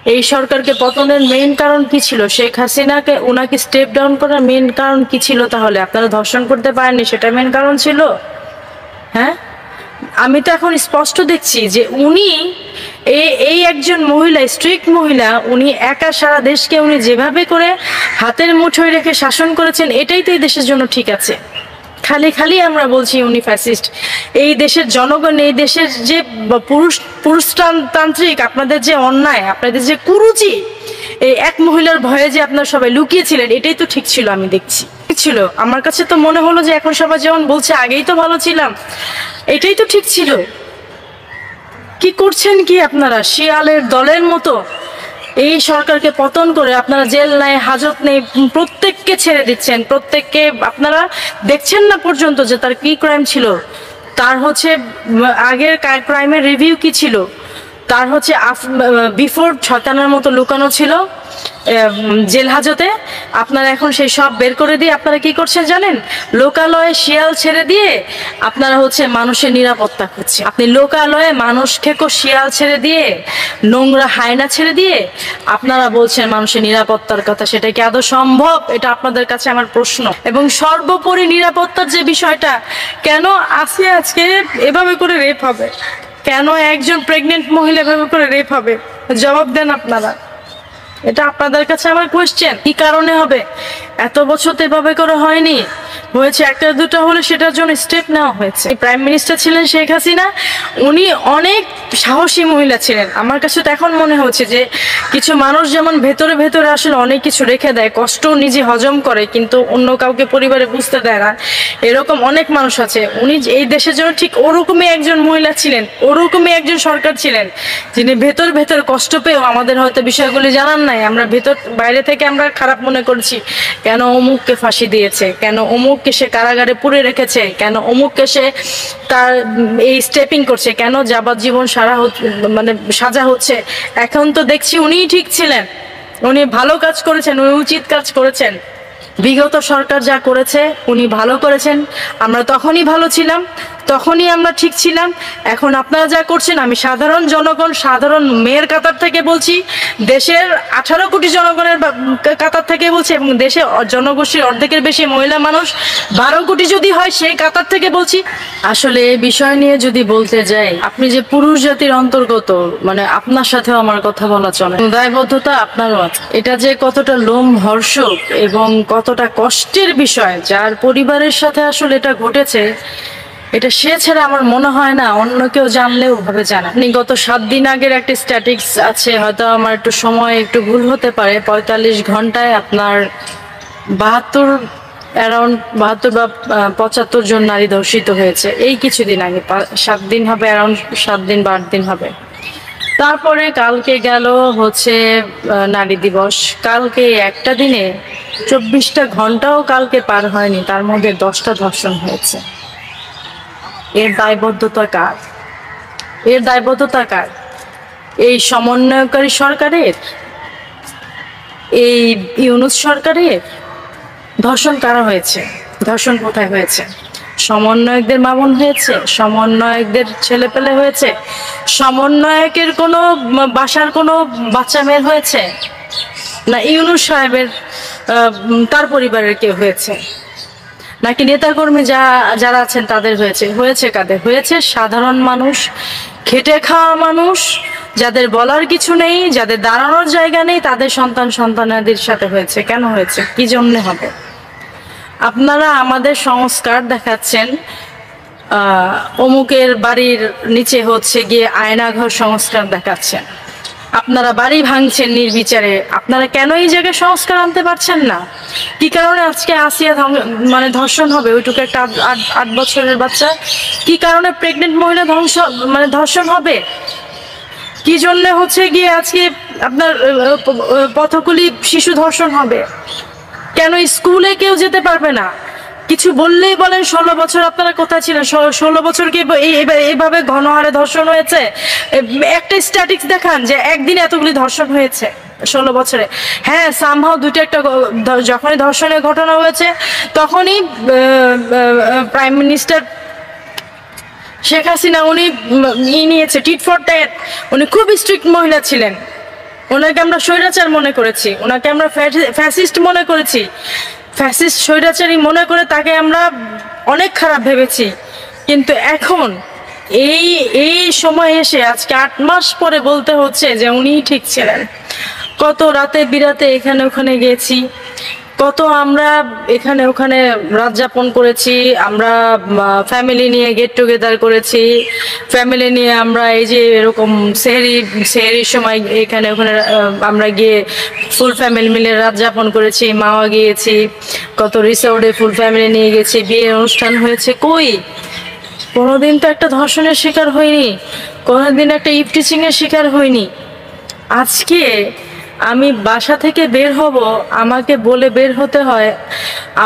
এই সরকারকে পতনের মেইন কারণ কি ছিল? শেখ হাসিনাকে ওনাকে স্টেপ ডাউন করার মেইন কারণ কি ছিল? তাহলে আপনারা ধর্ষণ করতে পারেননি, সেটা মেইন কারণ ছিল? হ্যাঁ, আমি তো এখন স্পষ্ট দেখছি যে উনি এই একজন মহিলা, স্ট্রিক্ট মহিলা, উনি একা সারা দেশকে উনি যেভাবে করে হাতের মুঠোয় রেখে শাসন করেছেন, এটাই তো এই দেশের জন্য ঠিক আছে। খালি খালি আমরা বলছি উনি ফ্যাসিস্ট। এই দেশের জনগণ, এই দেশের যে পুরুষতান্ত্রিক আপনাদের যে অন্যায়, আপনাদের যে কুরুচি, এই এক মহিলার ভয়ে যে আপনারা সবাই লুকিয়েছিলেন, এটাই তো ঠিক ছিল। আমি দেখছি ঠিক ছিল। আমার কাছে তো মনে হলো যে এখন সবাই যেমন বলছে আগেই তো ভালো ছিলাম, এটাই তো ঠিক ছিল। কি করছেন কি আপনারা শিয়ালের দলের মতো? এই সরকারকে পতন করে আপনারা জেল নাই, হাজত নেই, প্রত্যেককে ছেড়ে দিচ্ছেন। প্রত্যেককে আপনারা দেখছেন না পর্যন্ত যে তার কি ক্রাইম ছিল, তার হচ্ছে আগের ক্রাইমের রিভিউ কি ছিল, তার হচ্ছে বিফোর ছয়তানার মতো লুকানো ছিল জেল হাজতে। আপনারা এখন সেই সব বের করে দিয়ে আপনারা কি করছেন জানেন? লোকালয়ে শিয়াল ছেড়ে দিয়ে আপনারা হচ্ছে মানুষের নিরাপত্তা খুঁজছেন। আপনি লোকালয়ে মানুষ খেকো শিয়াল ছেড়ে দিয়ে, নোংরা হায়না ছেড়ে দিয়ে আপনারা বলছেন মানুষের নিরাপত্তার কথা। সেটা কি আদৌ সম্ভব? এটা আপনাদের কাছে আমার প্রশ্ন। এবং সর্বোপরি নিরাপত্তার যে বিষয়টা, কেন আসিয়া আজকে এভাবে করে রেপ হবে? কেন একজন প্রেগনেন্ট মহিলা এভাবে করে রেপ হবে? জবাব দেন আপনারা। এটা আপনাদের কাছে আমার কোয়েশ্চেন। কি কারণে হবে? এত বছর তো এভাবে করে হয়নি, হয়েছে একটা দুটো হলে সেটার জন্য স্টেপ নেওয়া হয়েছে। প্রাইম মিনিস্টার ছিলেন শেখ হাসিনা, উনি অনেক সাহসী মহিলা ছিলেন। আমার কাছে তো এখন মনে হচ্ছে যে কিছু মানুষ যেমন ভেতরে ভেতরে আসলে অনেক কিছু রেখে দেয়, কষ্ট নিজে হজম করে কিন্তু অন্য কাউকে পরিবারে বুঝতে দেয় না, এরকম অনেক মানুষ আছে। উনি এই দেশের জন্য ঠিক ওরকমই একজন মহিলা ছিলেন, ওরকমই একজন সরকার ছিলেন, যিনি ভেতর ভেতর কষ্ট পেয়েও আমাদের হয়তো বিষয়গুলি জানান নাই। আমরা ভেতর বাইরে থেকে আমরা খারাপ মনে করছি, কেন অমুককে ফাঁসি দিয়েছে, কেন অমুককে সে কারাগারে পুরে রেখেছে, কেন অমুককে সে তার এই স্টেপিং করছে, কেন যাবজ্জীবন মানে সাজা হচ্ছে। এখন তো দেখছি উনিই ঠিক ছিলেন, উনি ভালো কাজ করেছেন, উনি উচিত কাজ করেছেন। বিগত সরকার যা করেছে উনি ভালো করেছেন। আমরা তখনই ভালো ছিলাম, তখনই আমরা ঠিক ছিলাম। এখন আপনারা যা করছেন, আমি সাধারণ জনগণ, সাধারণ মেয়ের কাতার থেকে বলছি, দেশের 18 কোটি জনগণের কাতার থেকে বলছি, এবং দেশে জনগোষ্ঠীর অর্ধেকের বেশি মহিলা মানুষ, 12 কোটি যদি হয় সেই কাতার থেকে বলছি। আসলে এই বিষয় নিয়ে যদি বলতে যাই, আপনি যে পুরুষ জাতির অন্তর্গত, মানে আপনার সাথেও আমার কথা বলা চলে, দায়বদ্ধতা আপনারও আছে। এটা যে কতটা লোমহর্ষক এবং কতটা কষ্টের বিষয়, যার পরিবারের সাথে আসলে এটা ঘটেছে, এটা সে ছাড়া আমার মনে হয় না অন্য কেউ জানলেও ভাবে জানা। আপনি গত 7 দিন আগের একটা স্ট্যাটিক্স আছে, হয়তো আমার একটু সময় একটু ভুল হতে পারে, 45 ঘন্টায় আপনার 72 বা 75 জন নারী ধর্ষিত হয়েছে এই কিছুদিন আগে। 7 দিন হবে, অ্যারাউন্ড 7 দিন বা 8 দিন হবে। তারপরে কালকে গেল হচ্ছে নারী দিবস। কালকে একটা দিনে 24টা ঘন্টাও কালকে পার হয়নি, তার মধ্যে 10টা ধর্ষণ হয়েছে। এর দায়বদ্ধতা কার? এর দায়বদ্ধতা কার? এই সমন্বয়কারী সরকারের? এই ইউনূস সরকারের? ধর্ষণ কারা হয়েছে? ধর্ষণ কোথায় হয়েছে? সমন্বয়কদের মামুন হয়েছে? সমন্বয়কদের ছেলেপেলে হয়েছে? সমন্বয়কের কোনো বাসার কোনো বাচ্চা মেয়ের হয়েছে? না ইউনূস সাহেবের তার পরিবারের কেউ হয়েছে? নাকি নেতাকর্মী যারা আছেন তাদের হয়েছে? হয়েছে কাদের? হয়েছে সাধারণ মানুষ, খেটে খাওয়া মানুষ, যাদের বলার কিছু নেই, যাদের দাঁড়ানোর জায়গা নেই, তাদের সন্তানাদের সাথে হয়েছে। কেন হয়েছে? কি জন্য হবে? আপনারা আমাদের সংস্কার দেখাচ্ছেন, অমুকের বাড়ির নিচে হচ্ছে গিয়ে আয়নাঘর সংস্কার দেখাচ্ছেন, আপনারা বাড়ি ভাঙছেন নির্বিচারে। আপনারা কেন এই জায়গায় সংস্কার আনতে পারছেন না? কি কারণে আজকে আসিয়া মানে ধর্ষণ হবে? ওইটুকু একটা 8 বছরের বাচ্চা, কি কারণে প্রেগনেন্ট মহিলা ধর্ষণ হবে? কি জন্য হচ্ছে গিয়ে আজকে আপনার পথকুলি শিশু ধর্ষণ হবে? কেন স্কুলে কেউ যেতে পারবে না? কিছু বললেই বলেন 16 বছর আপনারা কোথায় ছিলেন? 16 বছর কি এইভাবে ঘন হারে ধর্ষণ হয়েছে? একটা স্ট্যাটিক্স দেখান যে একদিন এতগুলি ধর্ষণ হয়েছে 16 বছরে। হ্যাঁ, সামহাও দুইটা একটা যখনই ধর্ষণের ঘটনা হয়েছে তখনই প্রাইম মিনিস্টার শেখ হাসিনা উনি নিয়েছে টিট ফর ট্যাট। উনি খুব স্ট্রিক্ট মহিলা ছিলেন, ওনাকে আমরা স্বৈরাচার মনে করেছি, ওনাকে আমরা ফ্যাসিস্ট মনে করেছি, ফ্যাসিস্ট স্বৈরাচারী মনে করে তাকে আমরা অনেক খারাপ ভেবেছি। কিন্তু এখন এই এই সময় এসে আজকে 8 মাস পরে বলতে হচ্ছে যে উনিই ঠিক ছিলেন। কত রাতে বিরাতে এখানে ওখানে গেছি, কত আমরা এখানে ওখানে রাত যাপন করেছি, আমরা ফ্যামিলি নিয়ে গেট টুগেদার করেছি, ফ্যামিলি নিয়ে আমরা এই যে এরকম সেহরির সময় এখানে ওখানে আমরা গিয়ে ফুল ফ্যামিলি মিলে রাত যাপন করেছি, মাওয়া গিয়েছি, কত রিসোর্টে ফুল ফ্যামিলি নিয়ে গেছি, বিয়ের অনুষ্ঠান হয়েছে। কই কোনোদিন তো একটা ধর্ষণের শিকার হয়নি, কোনোদিন একটা ইফটিচিং এর শিকার হয়নি। আজকে আমি বাসা থেকে বের হব, আমাকে বলে বের হতে হয়,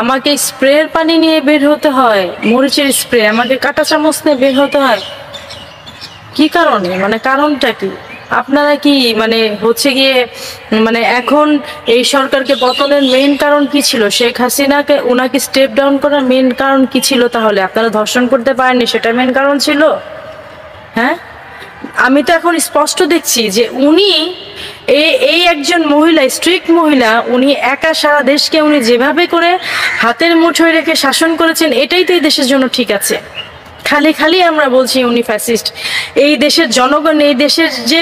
আমাকে স্প্রের পানি নিয়ে বের হতে হয়, মরিচের স্প্রে, আমাকে কাঁটা চামচ নিয়ে বের হতে হয়। কি কারণে? মানে কারণটা কি? আপনারা কি মানে হচ্ছে গিয়ে মানে এখন এই সরকারকে পতনের মেইন কারণ কি ছিল? শেখ হাসিনাকে ওনাকে স্টেপ ডাউন করার মেইন কারণ কি ছিল? তাহলে আপনারা ধর্ষণ করতে পারেননি, সেটা মেইন কারণ ছিল? হ্যাঁ, আমি তো এখন স্পষ্ট দেখছি যে উনি এই একজন মহিলা, স্ট্রিক্ট মহিলা, উনি একা সারা দেশকে উনি যেভাবে করে হাতের মুঠোয় রেখে শাসন করেছেন, এটাই তো এই দেশের জন্য ঠিক আছে। খালি খালি আমরা বলছি উনি ফ্যাসিস্ট। এই দেশের জনগণ, এই দেশের যে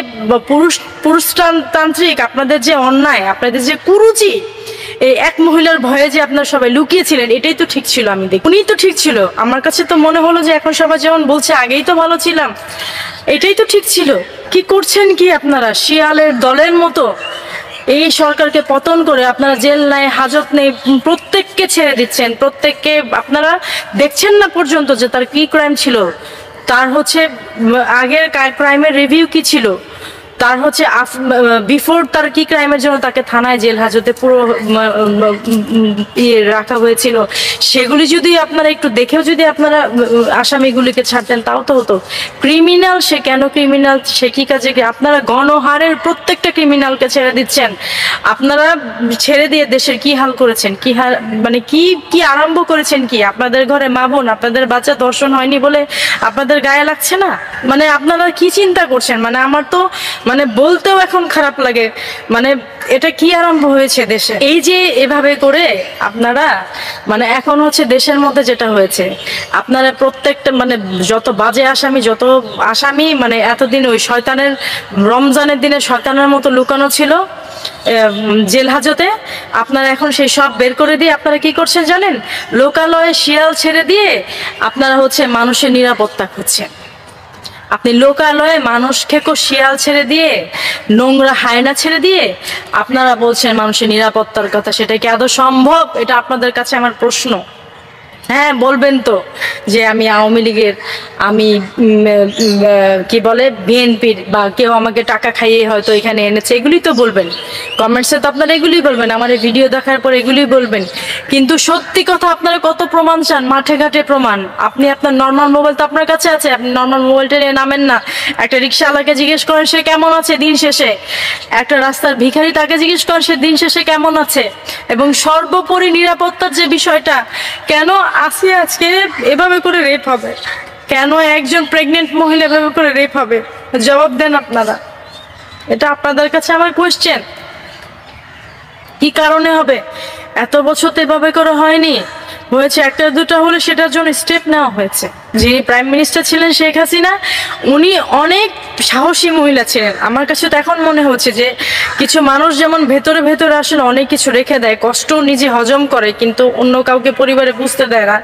পুরুষতান্ত্রিক আপনাদের যে অন্যায়, আপনাদের যে কুরুচি, এই এক মহিলার ভয়ে যে আপনারা সবাই লুকিয়েছিলেন, এটাই তো ঠিক ছিল। আমি দেখি উনিই তো ঠিক ছিল। আমার কাছে তো মনে হলো যে এখন সবাই যেমন বলছে আগেই তো ভালো ছিলাম, এটাই তো ঠিক ছিল। কি করছেন কি আপনারা শিয়ালের দলের মতো? এই সরকারকে পতন করে আপনারা জেল নাই, হাজত নেই, প্রত্যেককে ছেড়ে দিচ্ছেন। প্রত্যেককে আপনারা দেখছেন না পর্যন্ত যে তার কি ক্রাইম ছিল, তার হচ্ছে আগের ক্রাইমের রিভিউ কি ছিল, তার হচ্ছে বিফোর তার কি ক্রাইমের জন্য তাকে থানায় জেল হাজতে পুরো রাখা হয়েছিল, সেগুলি যদি আপনারা একটু দেখেও যদি আপনারা আসামিগুলিকে ছাড়তেন তাও তো হতো। ক্রিমিনাল সে কেন ক্রিমিনাল, সে কি কাজে, আপনারা গণহারের প্রত্যেকটা ক্রিমিনালকে ছেড়ে দিচ্ছেন। আপনারা ছেড়ে দিয়ে দেশের কি হাল করেছেন, কি হাল মানে কি কি আরম্ভ করেছেন কি? আপনাদের ঘরে মা বোন, আপনাদের বাচ্চা ধর্ষণ হয়নি বলে আপনাদের গায়ে লাগছে না? মানে আপনারা কি চিন্তা করছেন? মানে আমার তো মানে বলতেও এখন খারাপ লাগে। মানে এটা কি আরম্ভ হয়েছে দেশে? এই যে এভাবে করে আপনারা মানে এখন হচ্ছে দেশের মধ্যে যেটা হয়েছে, আপনারা প্রত্যেকটা মানে যত বাজে আসামি, যত আসামি মানে এতদিন ওই শয়তানের রমজানের দিনে শয়তানের মতো লুকানো ছিল জেল হাজতে, আপনারা এখন সেই সব বের করে দিয়ে আপনারা কি করছেন জানেন? লোকালয়ে শিয়াল ছেড়ে দিয়ে আপনারা হচ্ছে মানুষের নিরাপত্তা খুঁজছেন। আপনি লোকালয়ে মানুষ খেকো শিয়াল ছেড়ে দিয়ে, নোংরা হায়না ছেড়ে দিয়ে আপনারা বলছেন মানুষের নিরাপত্তার কথা। সেটা কি আদৌ সম্ভব? এটা আপনাদের কাছে আমার প্রশ্ন। হ্যাঁ বলবেন তো যে আমি আওয়ামী লীগের, আমি কি বলে বিএনপির, বা কেউ আমাকে টাকা খাইয়ে হয়তো এখানে এনেছে, এগুলি তো বলবেন কমেন্টসে, তো আপনারা এগুলি বলবেন, আমার এই ভিডিও দেখার পর এগুলি বলবেন। কিন্তু সত্যি কথা আপনারা কত প্রমাণ চান? মাঠে ঘাটে প্রমাণ। আপনি আপনার নর্মাল মোবাইল তো আপনার কাছে আছে, আপনি নর্মাল মোবাইলটা নিয়ে নামেন না, একটা রিক্সাওয়ালাকে জিজ্ঞেস করেন সে কেমন আছে দিন শেষে, একটা রাস্তার ভিখারি তাকে জিজ্ঞেস করেন সে দিন শেষে কেমন আছে। এবং সর্বোপরি নিরাপত্তার যে বিষয়টা, কেন আসিয়া আজকে এভাবে করে রেপ হবে? কেন একজন প্রেগনেন্ট মহিলা এভাবে করে রেপ হবে? জবাব দেন আপনারা। এটা আপনাদের কাছে আমার কোয়েশ্চেন। কি কারণে হবে? এত বছর তো এভাবে করে হয়নি, হয়েছে একটা দুটা হলে সেটার জন্য স্টেপ নেওয়া হয়েছে। যিনি প্রাইম মিনিস্টার ছিলেন শেখ হাসিনা, উনি অনেক সাহসী মহিলা ছিলেন। আমার কাছে তো এখন মনে হচ্ছে যে কিছু মানুষ যেমন ভেতরে ভেতরে আসলে অনেক কিছু রেখে দেয়, কষ্ট নিজে হজম করে কিন্তু অন্য কাউকে পরিবারে বুঝতে দেয় না,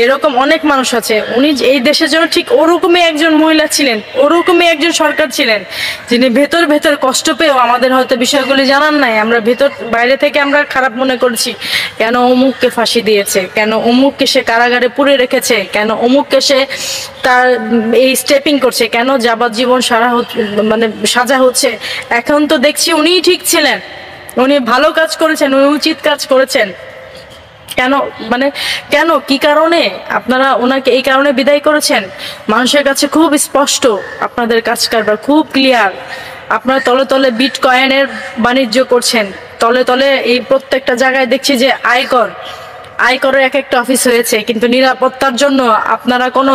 এরকম অনেক মানুষ আছে। উনি এই দেশের জন্য ঠিক ওরকমই একজন মহিলা ছিলেন, ওরকমই একজন সরকার ছিলেন, যিনি ভেতর ভেতর কষ্ট পেয়েও আমাদের হয়তো বিষয়গুলি জানান নাই। আমরা ভেতর বাইরে থেকে আমরা খারাপ মনে করছি, কেন অমুককে ফাঁসি দিয়েছে, কেন অমুককে সে কারাগারে পুরে রেখেছে, কেন অমুককে সে তার এই স্টেপিং করছে, কেন যাবজ্জীবন মানে সাজা হচ্ছে। এখন তো দেখছি উনিই ঠিক ছিলেন, উনি ভালো কাজ করেছেন, উনি উচিত কাজ করেছেন। কেন মানে কেন কি কারণে আপনারা ওনাকে এই কারণে বিদায় করেছেন? মানুষের কাছে খুব স্পষ্ট, আপনাদের কাজ কারবার খুব ক্লিয়ার। আপনারা তলে তলে বিটকয়েনের বাণিজ্য করছেন, তলে তলে এই প্রত্যেকটা জায়গায় দেখছি যে আয়কর আয়করের এক একটা অফিস হয়েছে, কিন্তু নিরাপত্তার জন্য আপনারা কোনো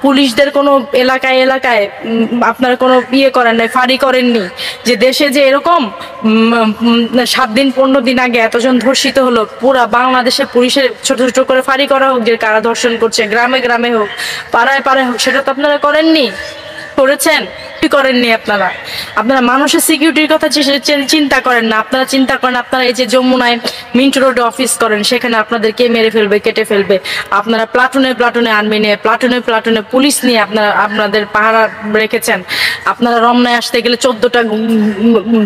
পুলিশদের কোনো এলাকায় এলাকায় আপনারা কোনো করেন নাই, ফাঁড়ি করেননি। যে দেশে যে এরকম 7 দিন 15 দিন আগে এতজন ধর্ষিত হলো, পুরা বাংলাদেশে পুলিশের ছোট ছোট করে ফাঁড়ি করা হোক যে কারা ধর্ষণ করছে, গ্রামে গ্রামে হোক, পাড়ায় পাড়ায় হোক, সেটা তো আপনারা করেননি। করেছেন? করেননি। আপনারা মানুষের সিকিউরিটির কথা চিন্তা করেন না। আপনারা চিন্তা করেন, আপনারা এই যে যমুনায় মিন্টো রোডে অফিস করেন, সেখানে আপনাদেরকে মেরে ফেলবে, কেটে ফেলবে। আপনারা প্লাটুনে প্লাটুনে আর্মি নিয়ে, প্লাটুনে প্লাটুনে পুলিশ নিয়ে আপনাদের পাহারা রেখেছেন। আপনারা রমনায় আসতে গেলে 14টা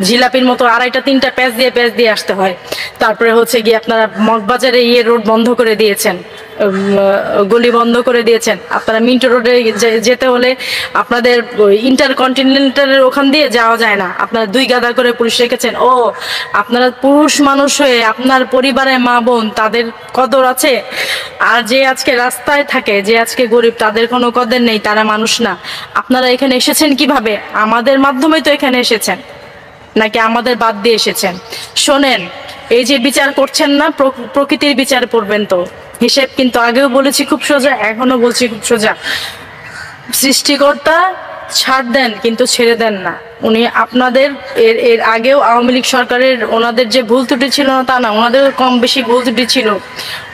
জিলাপির মতো 2.5টা 3টা প্যাচ দিয়ে আসতে হয়। তারপরে হচ্ছে গিয়ে আপনারা মগবাজারে রোড বন্ধ করে দিয়েছেন, গলি বন্ধ করে দিয়েছেন। আপনারা মিন্টো রোডে যেতে হলে আপনাদের ইন্টারকন্টিনেন্টালের ওখান দিয়ে যাওয়া যায় না, আপনারা 2 গাদা করে পুলিশ রেখেছেন। ও, আপনারা পুরুষ মানুষ হয়ে আপনার পরিবারে মা বোন তাদের কদর আছে, আর যে আজকে রাস্তায় থাকে, যে আজকে গরিব, তাদের কোনো কদর নেই, তারা মানুষ না। আপনারা এখানে এসেছেন কিভাবে? আমাদের মাধ্যমে তো এখানে এসেছেন, নাকি আমাদের বাদ দিয়ে এসেছেন? শোনেন, এই যে বিচার করছেন না, প্রকৃতির বিচার করবেন তো। হিসেব কিন্তু আগেও বলেছি খুব সোজা, এখনো বলছি খুব সোজা। সৃষ্টিকর্তা ছাড় দেন কিন্তু ছেড়ে দেন না। উনি আপনাদের এর আগেও আওয়ামী লীগ সরকারের ওনাদের যে ভুল ত্রুটি ছিল না তা না, ওনাদেরও কম বেশি ভুল ত্রুটি ছিল,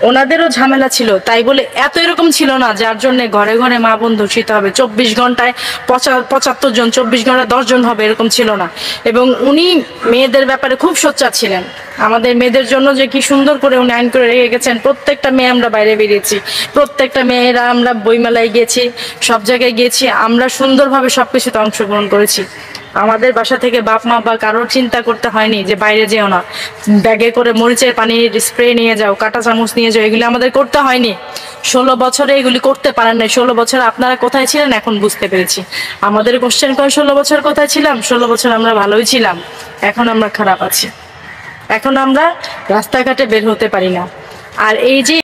ওনাদেরও ঝামেলা ছিল। তাই বলে এত এরকম ছিল না যার জন্য ঘরে ঘরে মা বোন ধর্ষিত হবে, 24 ঘন্টায় 75 জন, 24 ঘন্টায় 10 জন হবে, এরকম ছিল না। এবং উনি মেয়েদের ব্যাপারে খুব সোচ্চার ছিলেন। আমাদের মেয়েদের জন্য যে কি সুন্দর করে উনি আইন করে রেখে গেছেন। প্রত্যেকটা মেয়ে আমরা বাইরে বেরিয়েছি, প্রত্যেকটা মেয়েরা আমরা বইমেলায় গিয়েছি, সব জায়গায় গিয়েছি, আমরা সুন্দরভাবে সবকিছুতে অংশগ্রহণ করেছি। আমাদের বাসা থেকে বাপ মা বা কারোর চিন্তা করতে হয়নি যে বাইরে যেও না, ব্যাগে করে মরিচের পানির স্প্রে নিয়ে যাও, কাঁটা চামচ নিয়ে যাও, এগুলি আমাদের করতে হয়নি। 16 বছরে এগুলি করতে পারেন নাই। 16 বছর আপনারা কোথায় ছিলেন এখন বুঝতে পেরেছি। আমাদের কোশ্চেন করেন 16 বছর কোথায় ছিলাম? 16 বছর আমরা ভালোই ছিলাম, এখন আমরা খারাপ আছি, এখন আমরা রাস্তাঘাটে বের হতে পারি না। আর এই যে